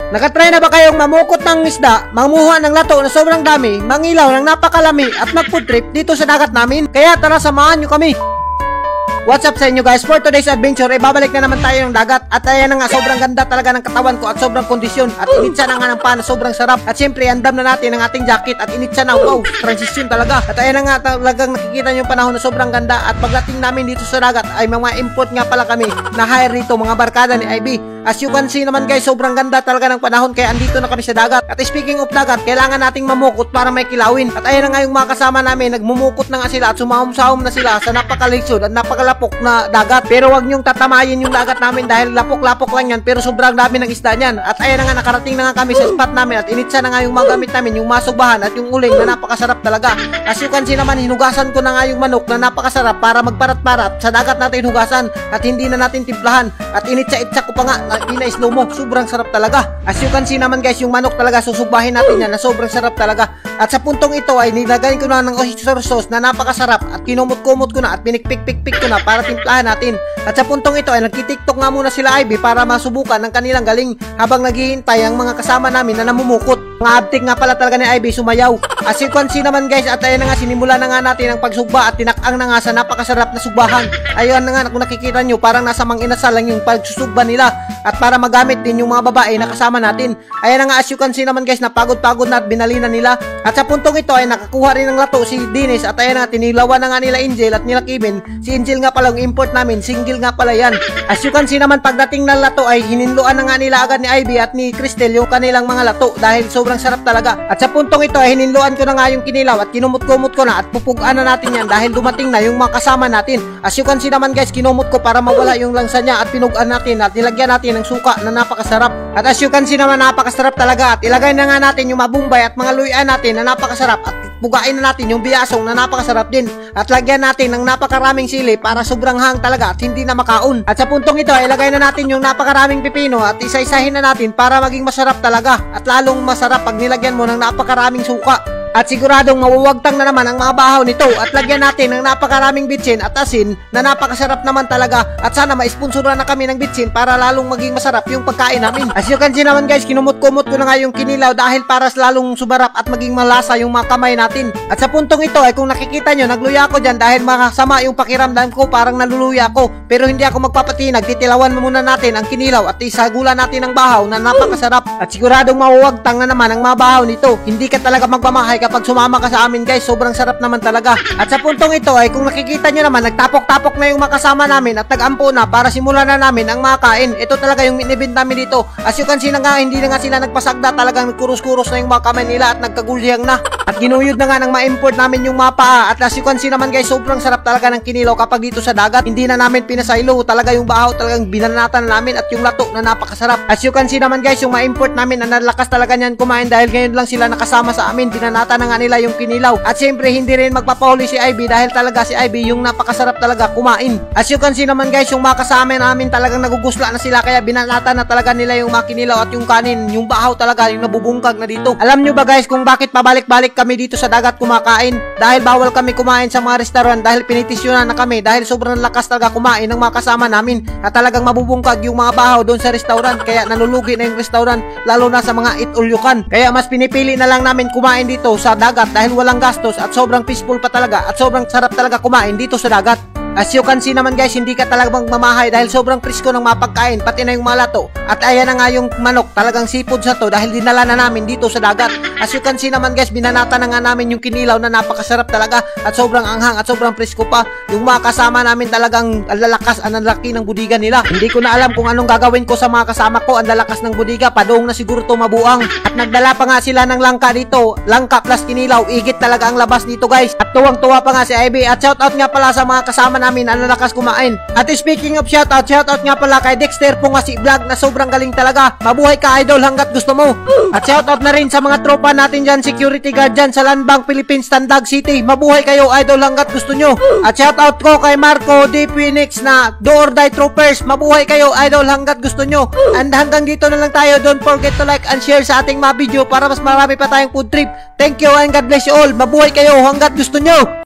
Nakatry na ba kayong mamukot ng isda, manguha ng lato na sobrang dami, mangilaw ng napakalami at mag-food trip dito sa dagat namin? Kaya tara samahan nyo kami! What's up sa inyo guys? For today's adventure, babalik na naman tayo ng dagat. At ayan na nga, sobrang ganda talaga ng katawan ko at sobrang kondisyon. At initsa na nga ng pana, sobrang sarap. At syempre, andam na natin ang ating jacket at initsa na, wow, transition talaga. At ayan na nga, talagang nakikita nyo yung panahon na sobrang ganda. At pagdating namin dito sa dagat, ay mga import nga pala kami na hire rito, mga barkada ni IB. As you can see naman guys, sobrang ganda talaga ng panahon kaya andito na kami sa dagat. At speaking of dagat, kailangan nating mamukot para may kilawin. At ayan na nga yung mga kasama namin, nagmumukot na nga sila at sumahom-sahom na sila sa napakaliksod at napakalapok na dagat. Pero wag nyong tatamayin yung dagat namin dahil lapok-lapok lang yan pero sobrang dami ng isda niyan. At ayan na nga, nakarating na nga kami sa spot namin at initsa na nga yung mga gamit namin, yung masugbahan at yung uling na napakasarap talaga. As you can see naman, hinugasan ko na nga yung manok na napakasarap para magparat-parat sa dagat natin hinugasan at hindi na natin timplahan. At initsa-itsa ko pa nga pina-slow mo, sobrang sarap talaga. As you can see naman guys, yung manok talaga susugbahin natin yan na sobrang sarap talaga. At sa puntong ito ay nilagay ko na ng oyster sauce na napakasarap at kinumot-kumot ko na at pinikpik-pikpik ko na para timplahan natin. At sa puntong ito ay nagtitiktok nga muna sila Ivy para masubukan ng kanilang galing habang naghihintay ang mga kasama namin na namumukot. Mga abtik nga pala talaga ni Ivy sumayaw. As you can see naman guys, at ayan na nga, sinimula na nga natin ang pagsugba at tinakang na nga sa napakasarap na sugbahan. Ayun na nga, kung nakikita nyo, parang nasa mang-inasal lang yung pagsusugba nila at para magamit din yung mga babae na kasama natin. Ayan na nga, as you can see naman guys, napagod-pagod na at binalina nila. At sa puntong ito ay nakakuha rin ng lato si Dennis at ayan na, tinilawan na nga nila Angel at nila Kevin. Si Angel nga pala yung import namin, single nga pala yan. As you can see naman, pagdating ng lato ay hininluan na nga nila agad ni Ivy at ni Cristel yung kanilang mga lato dahil sobrang sarap talaga. At sa puntong ito ay hininluan ko na nga yung kinilaw at kinumot-kumot ko na at pupugaan na natin yan dahil dumating na yung mga kasama natin. As you can see naman guys, kinumot ko para mawala yung langsa niya at pinugaan natin at nilagyan natin ng suka na napakasarap. At as you can see naman, napakasarap talaga at ilagay na nga natin yung mabumbay at mga luyan natin na napakasarap at pugain na natin yung biyasong na napakasarap din at lagyan natin ng napakaraming sili para sobrang hang talaga at hindi na makaon. At sa puntong ito ay ilagay na natin yung napakaraming pipino at isa-isahin na natin para maging masarap talaga at lalong masarap pag nilagyan mo ng napakaraming suka. At siguradong mawawagtang na naman ang mga bahaw nito at lagyan natin ng napakaraming bitsin at asin na napakasarap naman talaga at sana ma-sponsoran na kami ng bitsin para lalong maging masarap yung pagkain namin. As you can see naman guys, kinumot-kumot ko na nga yung kinilaw dahil para lalong sumarap at maging malasa yung mga kamay natin. At sa puntong ito ay kung nakikita nyo, nagluya ako dyan dahil makasama yung pakiramdam ko, parang naluluya ako. Pero hindi ako magpapatinag, titilawan muna natin ang kinilaw at isagulan natin ang bahaw na napakasarap. At siguradong mawawagtang na naman ang mga bahaw nito. Hindi ka talaga magmamahay kapag sumama ka sa amin guys, sobrang sarap naman talaga. At sa puntong ito ay kung nakikita nyo naman, nagtapok-tapok na yung makasama namin at nag-ampo na para simulan na namin ang mga kain. Ito talaga yung minibint namin dito. As you can see na nga, hindi na nga sila nagpasagda, talagang nagkurus-kurus na yung mga kamay nila at nagkagulyang na. At ginuyod na nga ng ma-import namin yung mga paa. At as you can see naman guys, sobrang sarap talaga ng kinilaw kapag dito sa dagat. Hindi na namin pinasaylo, talaga yung bahaw talagang binanatan na namin at yung lato na napakasarap. As you can see naman guys, yung ma-import namin ang nalakas talaga niyan kumain dahil ngayon lang sila nakasama sa amin. Binanatan na nga nila yung kinilaw. At siyempre hindi rin magpapahuli si Ivy dahil talaga si Ivy yung napakasarap talaga kumain. As you can see naman guys, yung mga kasama namin talagang nagugusla na sila kaya binanatan na talaga nila yung mga kinilaw at yung kanin, yung bahaw talaga yung nabubungkag na dito. Alam nyo ba guys kung bakit pabalik-balik kami dito sa dagat kumakain? Dahil bawal kami kumain sa mga restaurant dahil pinitisyonan na kami dahil sobrang lakas talaga kumain ng mga kasama namin at talagang mabubungkag yung mga bahaw doon sa restaurant kaya nalulugi na yung restaurant lalo na sa mga eat all you can. Kaya mas pinipili na lang namin kumain dito sa dagat dahil walang gastos at sobrang peaceful pa talaga at sobrang sarap talaga kumain dito sa dagat. As you can see naman guys, hindi ka talagang magmamahay dahil sobrang presko ng mga pagkain, pati na yung mga lato. At ayan na nga yung manok, talagang seafood sa to dahil dinala na namin dito sa dagat. As you can see naman guys, binanata na nga namin yung kinilaw na napakasarap talaga at sobrang anghang at sobrang presko pa. Yung mga kasama namin talagang lalakas, ang laki ng budiga nila. Hindi ko na alam kung anong gagawin ko sa mga kasama ko, ang lalakas ng budiga, padong na siguro to mabuang. At nagdala pa nga sila ng langka dito, langka plus kinilaw, igit talaga ang labas dito guys. At tuwang-tuwa pa nga si Ivy at shoutout nga pala sa mga kasama namin ang lalakas kumain. At speaking of shoutout nga pala kay Dexter Pungasi Vlog na sobrang galing talaga. Mabuhay ka idol hanggat gusto mo. At shoutout na rin sa mga tropa natin dyan, security guard dyan sa Land Bank Philippines, Tandag City. Mabuhay kayo idol hanggat gusto nyo. At shoutout ko kay Marco D. Phoenix na Do or Die Troopers. Mabuhay kayo idol hanggat gusto nyo. And hanggang dito na lang tayo. Don't forget to like and share sa ating mga video para mas marami pa tayong food trip. Thank you and God bless you all. Mabuhay kayo hanggat gusto nyo.